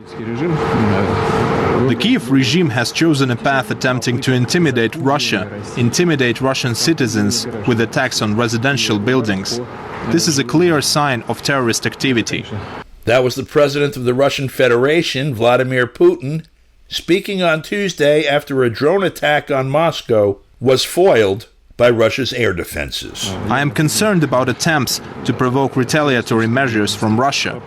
The Kiev regime has chosen a path attempting to intimidate Russia, intimidate Russian citizens with attacks on residential buildings. This is a clear sign of terrorist activity. That was the president of the Russian Federation, Vladimir Putin, speaking on Tuesday after a drone attack on Moscow was foiled by Russia's air defenses. I am concerned about attempts to provoke retaliatory measures from Russia.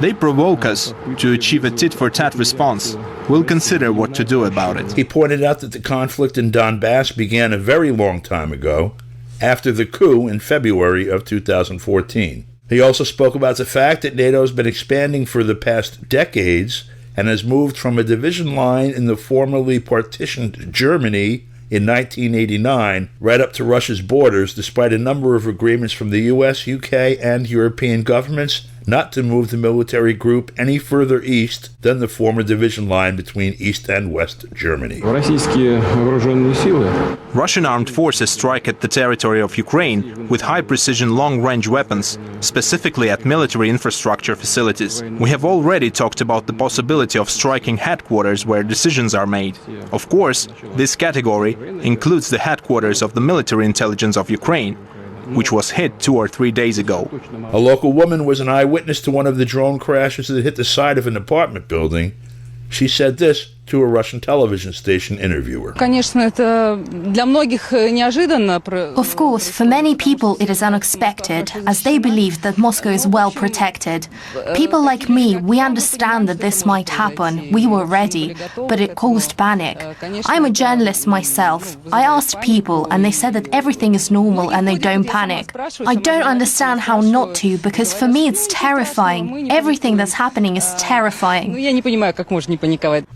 They provoke us to achieve a tit-for-tat response. We'll consider what to do about it. He pointed out that the conflict in Donbass began a very long time ago, after the coup in February of 2014. He also spoke about the fact that NATO has been expanding for the past decades and has moved from a division line in the formerly partitioned Germany in 1989 right up to Russia's borders, despite a number of agreements from the US, UK, and European governments not to move the military group any further east than the former division line between East and West Germany. Russian armed forces strike at the territory of Ukraine with high-precision long-range weapons, specifically at military infrastructure facilities. We have already talked about the possibility of striking headquarters where decisions are made. Of course, this category includes the headquarters of the military intelligence of Ukraine, which was hit 2 or 3 days ago. A local woman was an eyewitness to one of the drone crashes that hit the side of an apartment building. She said this to a Russian television station interviewer. Of course, for many people it is unexpected, as they believe that Moscow is well protected. People like me, we understand that this might happen. We were ready, but it caused panic. I'm a journalist myself. I asked people and they said that everything is normal and they don't panic. I don't understand how not to, because for me it's terrifying. Everything that's happening is terrifying.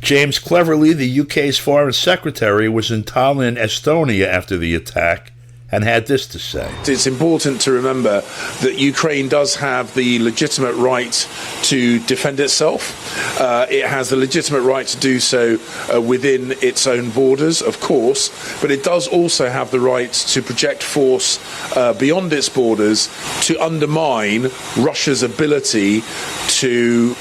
James Cleverly, the UK's foreign secretary, was in Tallinn, Estonia after the attack and had this to say. It's important to remember that Ukraine does have the legitimate right to defend itself. It has the legitimate right to do so within its own borders, of course, but it does also have the right to project force beyond its borders to undermine Russia's ability to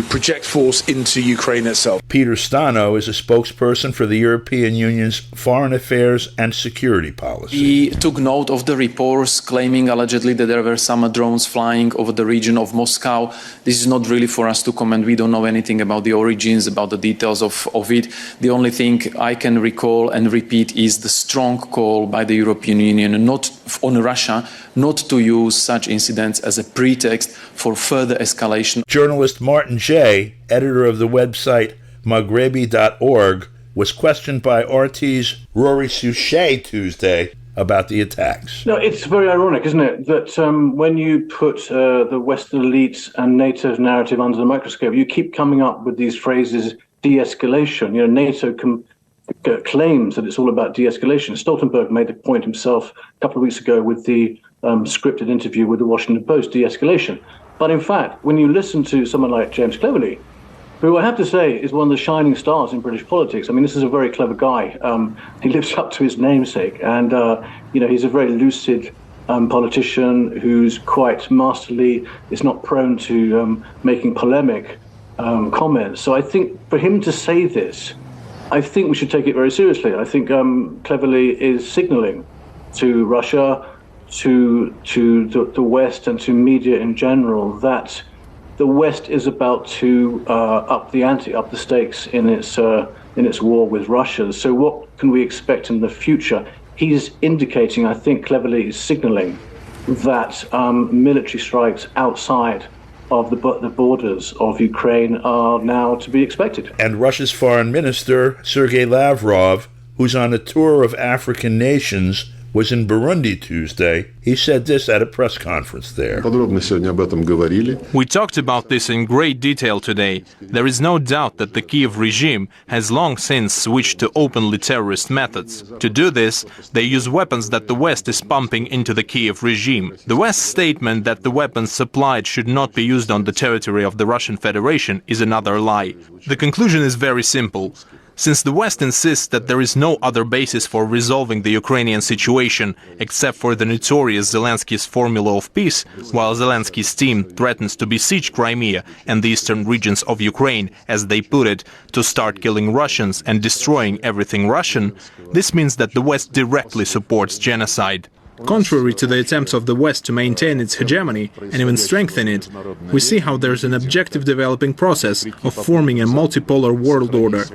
project force into Ukraine itself. Peter Stano is a spokesperson for the European Union's foreign affairs and security policy. He took note of the reports claiming allegedly that there were some drones flying over the region of Moscow. This is not really for us to comment. We don't know anything about the origins, about the details of it. The only thing I can recall and repeat is the strong call by the European Union not on Russia not to use such incidents as a pretext for further escalation. Journalist Martin Jay, editor of the website Maghrebi.org, was questioned by RT's Rory Suchet Tuesday about the attacks. No, it's very ironic, isn't it, that when you put the Western elites and NATO's narrative under the microscope, you keep coming up with these phrases, de-escalation. You know, NATO claims that it's all about de-escalation. Stoltenberg made the point himself a couple of weeks ago with the scripted interview with the Washington Post, de-escalation. But in fact, when you listen to someone like James Cleverly, who I have to say is one of the shining stars in British politics. I mean, this is a very clever guy. He lives up to his namesake, and he's a very lucid politician who's quite masterly. Is not prone to making polemic comments. So I think for him to say this, I think we should take it very seriously. I think Cleverly is signalling to Russia, to the West, and to media in general that the West is about to up the ante, up the stakes in its war with Russia. So what can we expect in the future? He's indicating, I think Cleverly is signaling that military strikes outside of the borders of Ukraine are now to be expected. And Russia's foreign minister, Sergei Lavrov, who's on a tour of African nations, was in Burundi Tuesday. He said this at a press conference there. We talked about this in great detail today. There is no doubt that the Kiev regime has long since switched to openly terrorist methods. To do this, they use weapons that the West is pumping into the Kiev regime. The West's statement that the weapons supplied should not be used on the territory of the Russian Federation is another lie. The conclusion is very simple. Since the West insists that there is no other basis for resolving the Ukrainian situation except for the notorious Zelensky's formula of peace, while Zelensky's team threatens to besiege Crimea and the eastern regions of Ukraine, as they put it, to start killing Russians and destroying everything Russian, this means that the West directly supports genocide. Contrary to the attempts of the West to maintain its hegemony and even strengthen it, we see how there's an objective developing process of forming a multipolar world order,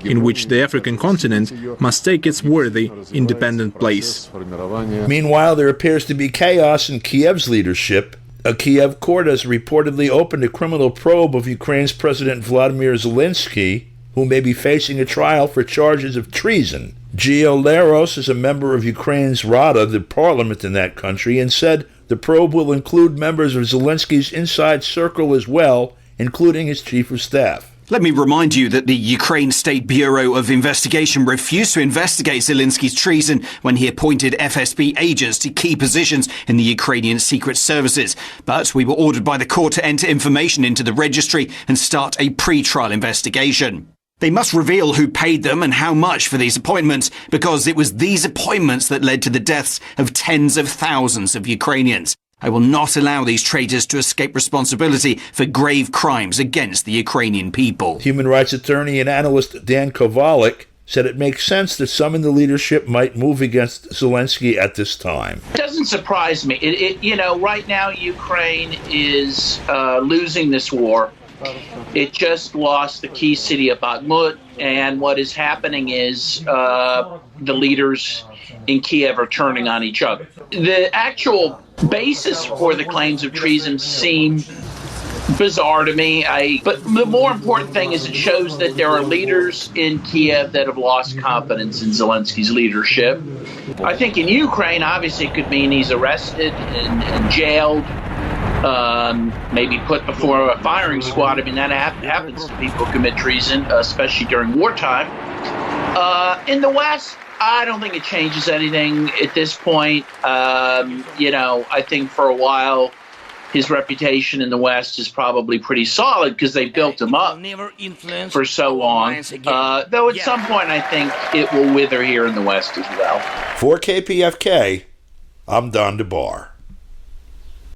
in which the African continent must take its worthy, independent place. Meanwhile, there appears to be chaos in Kiev's leadership. A Kiev court has reportedly opened a criminal probe of Ukraine's President Vladimir Zelensky, who may be facing a trial for charges of treason. Gio Leros is a member of Ukraine's Rada, the parliament in that country, and said the probe will include members of Zelensky's inside circle as well, including his chief of staff. Let me remind you that the Ukraine State Bureau of Investigation refused to investigate Zelensky's treason when he appointed FSB agents to key positions in the Ukrainian secret services. But we were ordered by the court to enter information into the registry and start a pre-trial investigation. They must reveal who paid them and how much for these appointments, because it was these appointments that led to the deaths of tens of thousands of Ukrainians. I will not allow these traitors to escape responsibility for grave crimes against the Ukrainian people. Human rights attorney and analyst Dan Kovalik said it makes sense that some in the leadership might move against Zelensky at this time. It doesn't surprise me. Right now Ukraine is losing this war. It just lost the key city of Bakhmut, and what is happening is the leaders in Kiev are turning on each other. The actual basis for the claims of treason seem bizarre to me. But the more important thing is it shows that there are leaders in Kiev that have lost confidence in Zelensky's leadership. I think in Ukraine, obviously, it could mean he's arrested and jailed. Maybe put before a firing squad. I mean, that happens to people who commit treason, especially during wartime. In the West, I don't think it changes anything at this point. I think for a while, his reputation in the West is probably pretty solid because they built him up for so long. Though at some point, I think it will wither here in the West as well. For KPFK, I'm Don DeBar.